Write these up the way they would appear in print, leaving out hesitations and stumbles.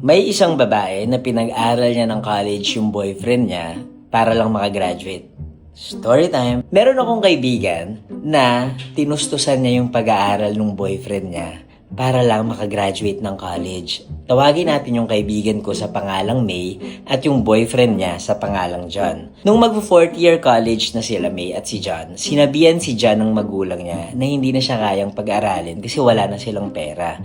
May isang babae na pinag-aral niya ng college yung boyfriend niya para lang makagraduate. Story time. Meron akong kaibigan na tinustusan niya yung pag-aaral ng boyfriend niya para lang makagraduate ng college. Tawagin natin yung kaibigan ko sa pangalang May at yung boyfriend niya sa pangalang John. Nung mag-4th year college na sila May at si John, sinabihan si John ng magulang niya na hindi na siya kayang pag-aralin kasi wala na silang pera.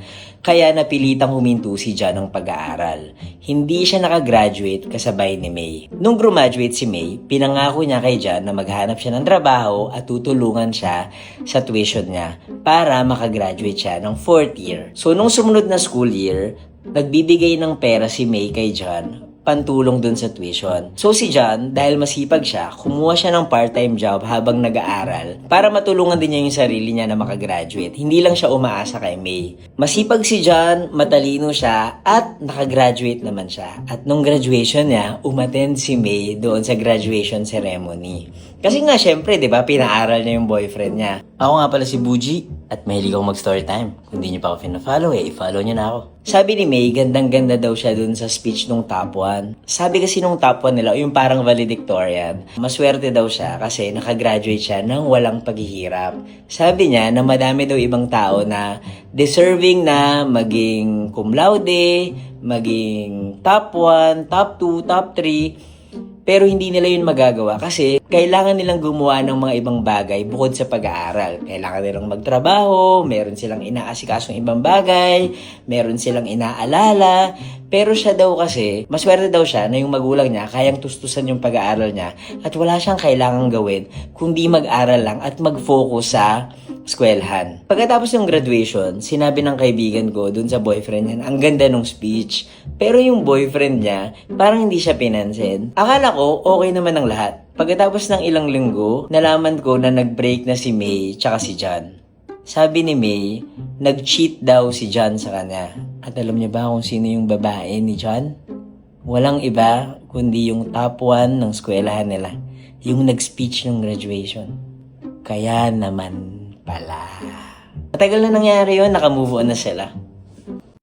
Kaya napilitang huminto si John ng pag-aaral. Hindi siya nakagraduate kasabay ni May. Nung graduate si May, pinangako niya kay John na maghanap siya ng trabaho at tutulungan siya sa tuition niya para makagraduate siya ng 4th year. So nung sumunod na school year, nagbibigay ng pera si May kay John pantulong dun sa tuition. So si John, dahil masipag siya, kumuha siya ng part-time job habang nag-aaral para matulungan din niya yung sarili niya na makagraduate. Hindi lang siya umaasa kay May. Masipag si John, matalino siya, at nakagraduate naman siya. At nung graduation niya, umattend si May doon sa graduation ceremony. Kasi nga, syempre, di ba, pinaaral niya yung boyfriend niya. Ako nga pala si Buji, at mahilig akong mag-story time. Kung di niyo pa ako fina-follow, i-follow niyo na ako. Sabi ni May, gandang-ganda daw siya dun sa speech nung top 1. Sabi kasi nung top 1 nila, yung parang valedictorian, maswerte daw siya kasi nakagraduate siya ng walang paghihirap. Sabi niya na madami daw ibang tao na deserving na maging cum laude, maging top 1, top 2, top 3, pero hindi nila yun magagawa kasi kailangan nilang gumawa ng mga ibang bagay bukod sa pag-aaral. Kailangan nilang magtrabaho, meron silang inaasikasong ibang bagay, meron silang inaalala. Pero siya daw kasi, maswerte daw siya na yung magulang niya kayang tustusan yung pag-aaral niya at wala siyang kailangang gawin kundi mag-aral lang at mag-focus sa eskwelahan. Pagkatapos ng graduation, sinabi ng kaibigan ko dun sa boyfriend niya, ang ganda ng speech. Pero yung boyfriend niya, parang hindi siya pinansin. Akala ko, okay naman ang lahat. Pagkatapos ng ilang linggo, nalaman ko na nag-break na si May tsaka si John. Sabi ni May, nag-cheat daw si John sa kanya. At alam niyo ba kung sino yung babae ni John? Walang iba, kundi yung top 1 ng eskwelahan nila. Yung nag-speech ng graduation. Kaya naman pala. Matagal na nangyari yun, naka-move on na sila.